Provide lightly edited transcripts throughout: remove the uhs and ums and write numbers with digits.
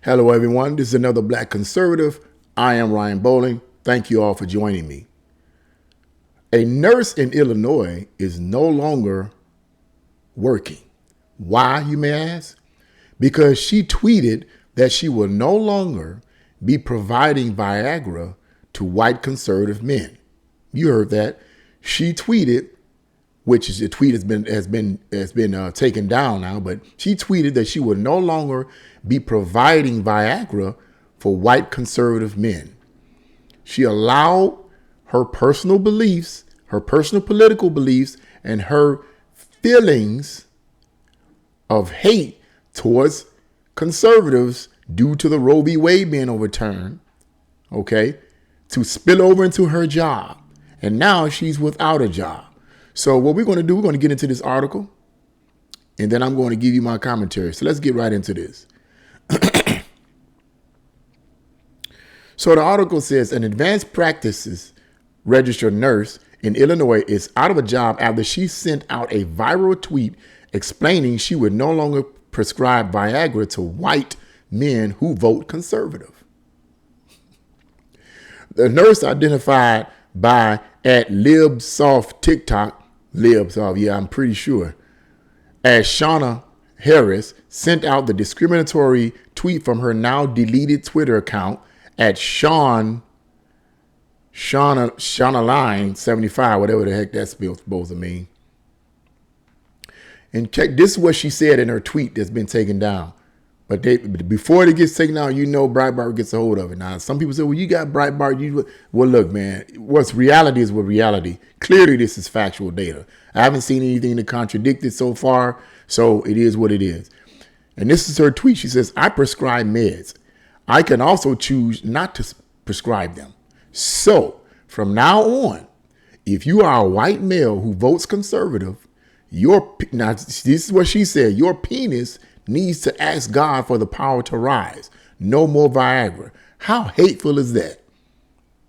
Hello, everyone. This is another Black Conservative. I am Ryan Bowling. Thank you all for joining me. A nurse in Illinois is no longer working. Why, you may ask? Because she tweeted that she will no longer be providing Viagra to white conservative men. You heard that. She tweeted, which is a tweet has been taken down now, but she tweeted that she will no longer be providing Viagra for white conservative men. She allowed her personal beliefs, her personal political beliefs, and her feelings of hate towards conservatives due to the Roe v. Wade being overturned, okay, to spill over into her job. And now she's without a job. So what we're going to do, we're going to get into this article, and then I'm going to give you my commentary. So let's get right into this. So the article says an advanced practices registered nurse in Illinois is out of a job after she sent out a viral tweet explaining she would no longer prescribe Viagra to white men who vote conservative. The nurse, identified by at LibSoft TikTok, LibSoft, yeah, I'm pretty sure, as Shauna Harris, sent out the discriminatory tweet from her now deleted Twitter account at Shauna Line 75, whatever the heck that's supposed to mean. And check, this is what she said in her tweet that's been taken down. But before it gets taken down, you know Breitbart gets a hold of it. Now, some people say, well, you got Breitbart. Well, look, man, what's reality is what reality. Clearly, this is factual data. I haven't seen anything to contradict it so far, so it is what it is. And this is her tweet. She says, I prescribe meds. I can also choose not to prescribe them. So from now on, if you are a white male who votes conservative, now this is what she said, your penis needs to ask God for the power to rise. No more Viagra. How hateful is that?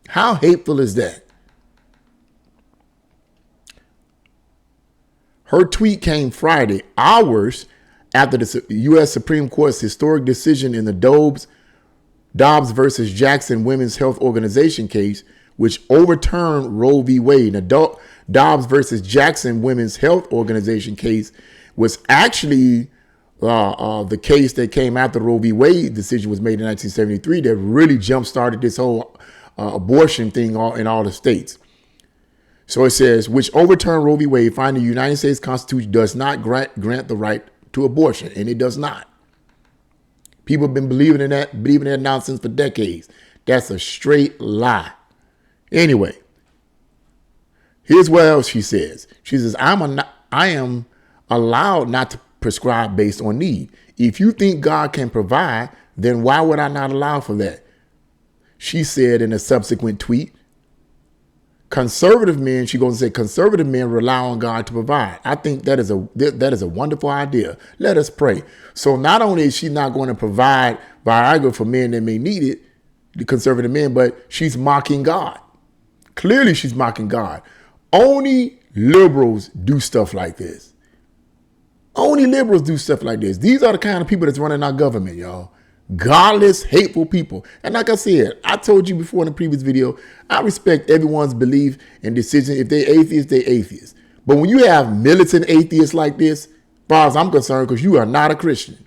How hateful is that? Her tweet came Friday, hours after the U.S. Supreme Court's historic decision in the Dobbs versus Jackson Women's Health Organization case, which overturned Roe v. Wade. Now, Dobbs versus Jackson Women's Health Organization case was actually the case that came after the Roe v. Wade decision was made in 1973 that really jump-started this whole abortion thing in all the states. So it says, which overturned Roe v. Wade, finding the United States Constitution does not grant the right to abortion, and it does not. People have been believing in that nonsense for decades. That's a straight lie. Anyway, here's what else she says. She says, I am allowed not to prescribe based on need. If you think God can provide, then why would I not allow for that? She said in a subsequent tweet, conservative men, she goes to say, conservative men rely on God to provide. I think that is a wonderful idea. Let us pray. So not only is she not going to provide Viagra for men that may need it, the conservative men, but she's mocking God. Clearly she's mocking God. Only liberals do stuff like this. Only liberals do stuff like this. These are the kind of people that's running our government, y'all. Godless, hateful people. And like I said, I told you before in the previous video, I respect everyone's belief and decision. If they're atheists, they're atheists. But when you have militant atheists like this, as far as I'm concerned, because you are not a Christian.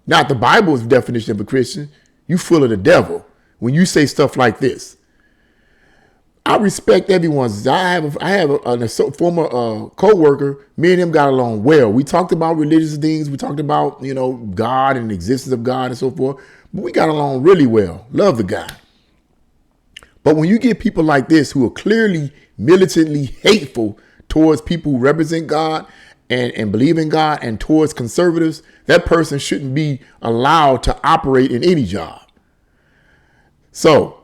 Not the Bible's definition of a Christian. You full of the devil when you say stuff like this. I respect everyone's. I have a former co-worker. Me and him got along well. We talked about religious things. We talked about, God and the existence of God and so forth. But we got along really well. Love the guy. But when you get people like this who are clearly militantly hateful towards people who represent God and believe in God and towards conservatives, that person shouldn't be allowed to operate in any job. So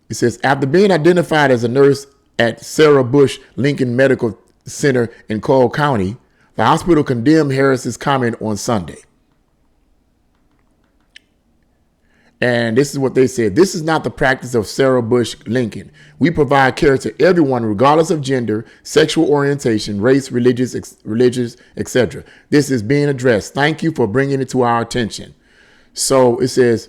it says, after being identified as a nurse at Sarah Bush Lincoln Medical Center in Cole County, the hospital condemned Harris's comment on Sunday. And this is what they said. This is not the practice of Sarah Bush Lincoln. We provide care to everyone, regardless of gender, sexual orientation, race, religious, etc. This is being addressed. Thank you for bringing it to our attention. So it says,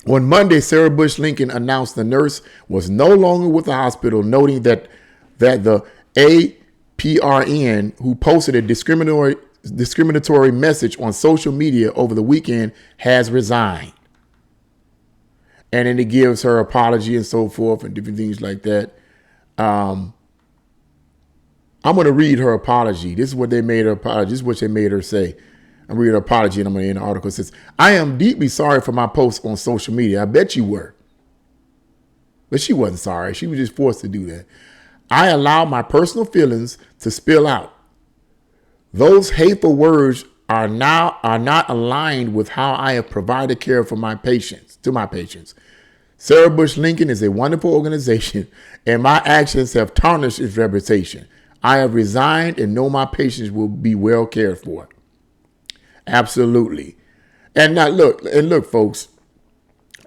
on Monday, Sarah Bush Lincoln announced the nurse was no longer with the hospital, noting that the APRN, who posted a discriminatory message on social media over the weekend, has resigned. And then it gives her apology and so forth and different things like that. I'm going to read her apology. This is what they made her apology. This is what they made her say. I'm reading her apology and I'm going to end the article. It says, I am deeply sorry for my posts on social media. I bet you were. But she wasn't sorry. She was just forced to do that. I allowed my personal feelings to spill out. Those hateful words are not aligned with how I have provided care for my patients, to my patients. Sarah Bush Lincoln is a wonderful organization, and my actions have tarnished its reputation. I have resigned and know my patients will be well cared for. Absolutely. And now look, folks,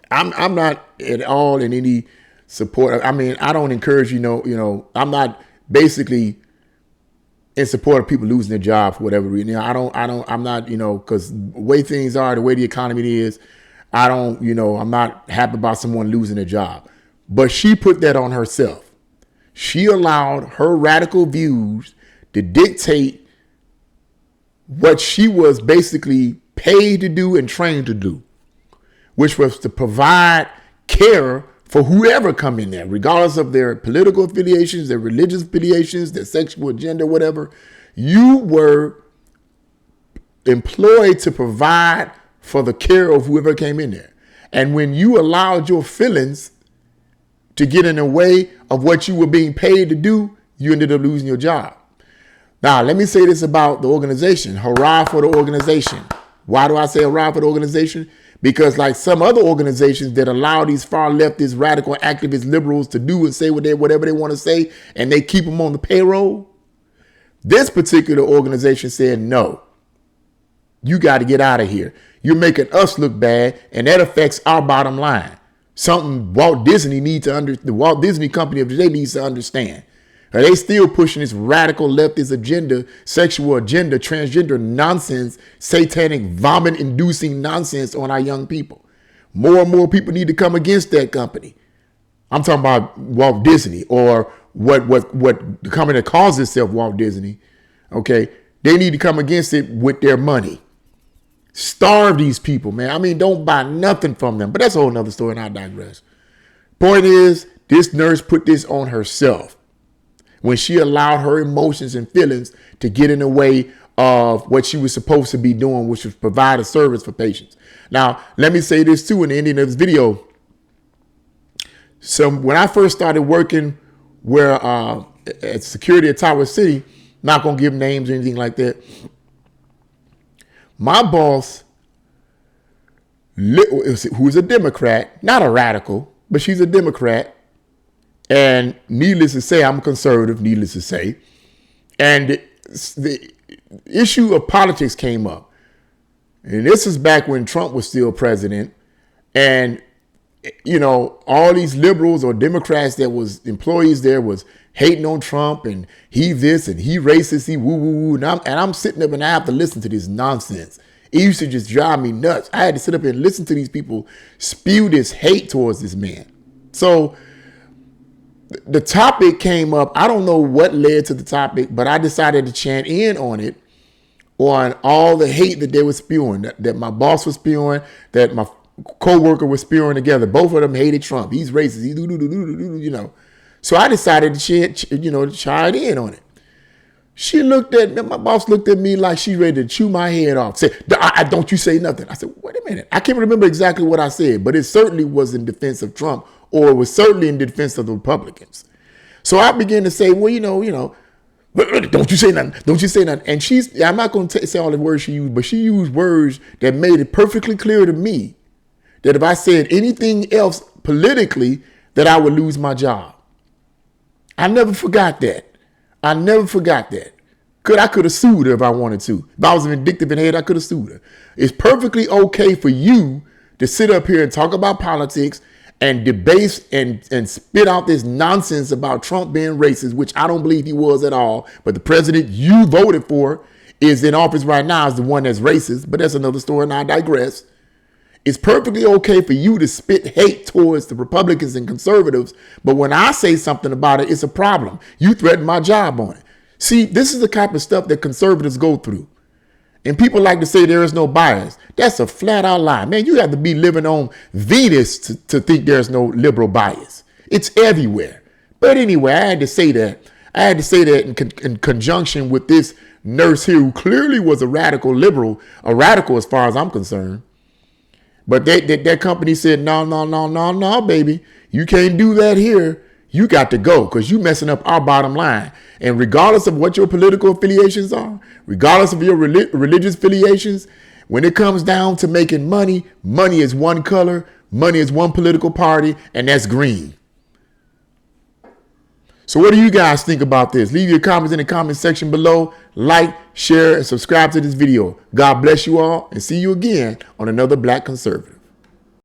I'm not at all in any support. I mean, I don't encourage, I'm not basically in support of people losing their job for whatever reason. I'm not, because the way things are, the way the economy is, I'm not happy about someone losing their job. But she put that on herself. She allowed her radical views to dictate what she was basically paid to do and trained to do, which was to provide care for whoever come in there, regardless of their political affiliations, their religious affiliations, their sexual agenda, whatever. You were employed to provide for the care of whoever came in there. And when you allowed your feelings to get in the way of what you were being paid to do, you ended up losing your job. Now, let me say this about the organization. Hurrah for the organization. Why do I say hurrah for the organization? Because like some other organizations that allow these far leftist, radical, activist liberals to do and say whatever they want to say, and they keep them on the payroll, this particular organization said, no, you got to get out of here. You're making us look bad, and that affects our bottom line. Something Walt Disney the Walt Disney Company of today needs to understand. Are they still pushing this radical leftist agenda, sexual agenda, transgender nonsense, satanic vomit-inducing nonsense on our young people? More and more people need to come against that company. I'm talking about Walt Disney, or what the company that calls itself Walt Disney. Okay, they need to come against it with their money. Starve these people, man. I mean, don't buy nothing from them. But that's a whole nother story, and I digress. Point is, this nurse put this on herself when she allowed her emotions and feelings to get in the way of what she was supposed to be doing, which was provide a service for patients. Now, let me say this too in the ending of this video. So when I first started working at security at Tower City, not going to give names or anything like that, my boss, who's a Democrat, not a radical, but she's a Democrat, and needless to say, I'm a conservative, needless to say. And the issue of politics came up. And this is back when Trump was still president. And, all these liberals or Democrats that was employees there was hating on Trump, and he this and he racist, he woo woo woo. And I'm sitting up and I have to listen to this nonsense. It used to just drive me nuts. I had to sit up and listen to these people spew this hate towards this man. So the topic came up. I don't know what led to the topic, but I decided to chant in on it, on all the hate that they were spewing, that my boss was spewing, that my co-worker was spewing together. Both of them hated Trump. He's racist. He's So I decided to chime in on it. My boss looked at me like she's ready to chew my head off. Said, don't you say nothing. I said, wait a minute. I can't remember exactly what I said, but it certainly was in defense of Trump, or it was certainly in defense of the Republicans. So I began to say, well, don't you say nothing. Don't you say nothing. And I'm not going to say all the words she used, but she used words that made it perfectly clear to me that if I said anything else politically, that I would lose my job. I never forgot that. I could have sued her if I wanted to. If I was vindictive in head, I could have sued her. It's perfectly okay for you to sit up here and talk about politics and debase and spit out this nonsense about Trump being racist, which I don't believe he was at all. But the president you voted for is in office right now is the one that's racist. But that's another story, and I digress. It's perfectly okay for you to spit hate towards the Republicans and conservatives, but when I say something about it, it's a problem. You threaten my job on it. See, this is the type of stuff that conservatives go through. And people like to say there is no bias. That's a flat out lie. Man, you have to be living on Venus to think there's no liberal bias. It's everywhere. But anyway, I had to say that. I had to say that in conjunction with this nurse here who clearly was a radical liberal, a radical as far as I'm concerned. But that company said, no, baby. You can't do that here. You got to go because you messing up our bottom line. And regardless of what your political affiliations are, regardless of your religious affiliations, when it comes down to making money, money is one color, money is one political party, and that's green. So what do you guys think about this? Leave your comments in the comment section below. Like, share, and subscribe to this video. God bless you all, and see you again on another Black Conservative.